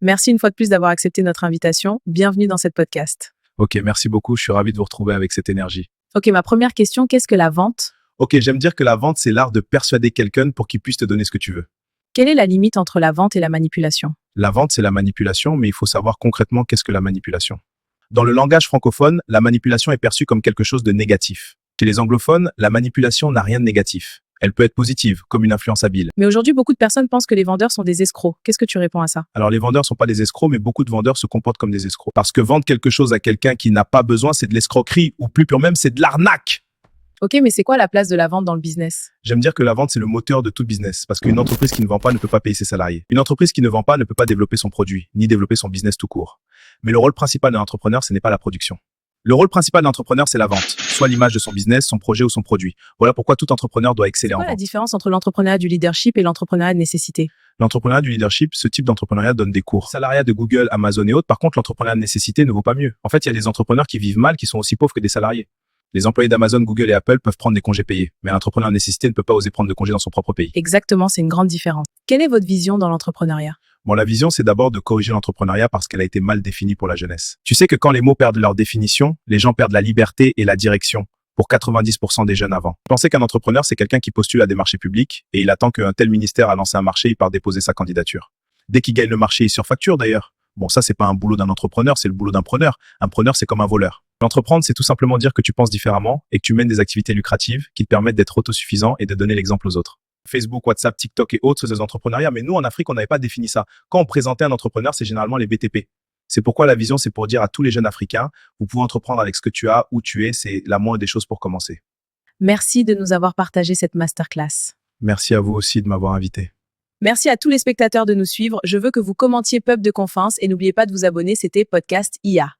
Merci une fois de plus d'avoir accepté notre invitation. Bienvenue dans cette podcast. Ok, merci beaucoup. Je suis ravi de vous retrouver avec cette énergie. Ok, ma première question, qu'est-ce que la vente? Ok, j'aime dire que la vente, c'est l'art de persuader quelqu'un pour qu'il puisse te donner ce que tu veux. Quelle est la limite entre la vente et la manipulation? La vente, c'est la manipulation, mais il faut savoir concrètement qu'est-ce que la manipulation. Dans le langage francophone, la manipulation est perçue comme quelque chose de négatif. Chez les anglophones, la manipulation n'a rien de négatif. Elle peut être positive, comme une influence habile. Mais aujourd'hui, beaucoup de personnes pensent que les vendeurs sont des escrocs. Qu'est-ce que tu réponds à ça? Alors les vendeurs sont pas des escrocs, mais beaucoup de vendeurs se comportent comme des escrocs. Parce que vendre quelque chose à quelqu'un qui n'a pas besoin, c'est de l'escroquerie, ou plus pur même, c'est de l'arnaque. Ok, mais c'est quoi la place de la vente dans le business? J'aime dire que la vente, c'est le moteur de tout business, parce qu'une entreprise qui ne vend pas ne peut pas payer ses salariés. Une entreprise qui ne vend pas ne peut pas développer son produit, ni développer son business tout court. Mais le rôle principal d'un entrepreneur, ce n'est pas la production. Le rôle principal d'un entrepreneur, c'est la vente, soit l'image de son business, son projet ou son produit. Voilà pourquoi tout entrepreneur doit exceller C'est en quoi la vente. différence entre l'entrepreneuriat du leadership et l'entrepreneuriat de nécessité? L'entrepreneuriat du leadership, ce type d'entrepreneuriat donne des cours. Salariat de Google, Amazon et autres, par contre, l'entrepreneuriat de nécessité ne vaut pas mieux. En fait, il y a des entrepreneurs qui vivent mal, qui sont aussi pauvres que des salariés. Les employés d'Amazon, Google et Apple peuvent prendre des congés payés, mais un entrepreneur de nécessité ne peut pas oser prendre de congés dans son propre pays. Exactement, c'est une grande différence. Quelle est votre vision dans l'entrepreneuriat? Bon, la vision, c'est d'abord de corriger l'entrepreneuriat parce qu'elle a été mal définie pour la jeunesse. Tu sais que quand les mots perdent leur définition, les gens perdent la liberté et la direction pour 90% des jeunes avant. Pensez qu'un entrepreneur, c'est quelqu'un qui postule à des marchés publics et il attend qu'un tel ministère a lancé un marché, il part déposer sa candidature. Dès qu'il gagne le marché, il surfacture d'ailleurs. Bon, ça, c'est pas un boulot d'un entrepreneur, c'est le boulot d'un preneur. Un preneur, c'est comme un voleur. L'entreprendre, c'est tout simplement dire que tu penses différemment et que tu mènes des activités lucratives qui te permettent d'être autosuffisant et de donner l'exemple aux autres. Facebook, WhatsApp, TikTok et autres, c'est des entrepreneuriats. Mais nous, en Afrique, on n'avait pas défini ça. Quand on présentait un entrepreneur, c'est généralement les BTP. C'est pourquoi la vision, c'est pour dire à tous les jeunes Africains, vous pouvez entreprendre avec ce que tu as, où tu es, c'est la moindre des choses pour commencer. Merci de nous avoir partagé cette masterclass. Merci à vous aussi de m'avoir invité. Merci à tous les spectateurs de nous suivre. Je veux que vous commentiez Peuple de Confiance et n'oubliez pas de vous abonner. C'était Podcast IA.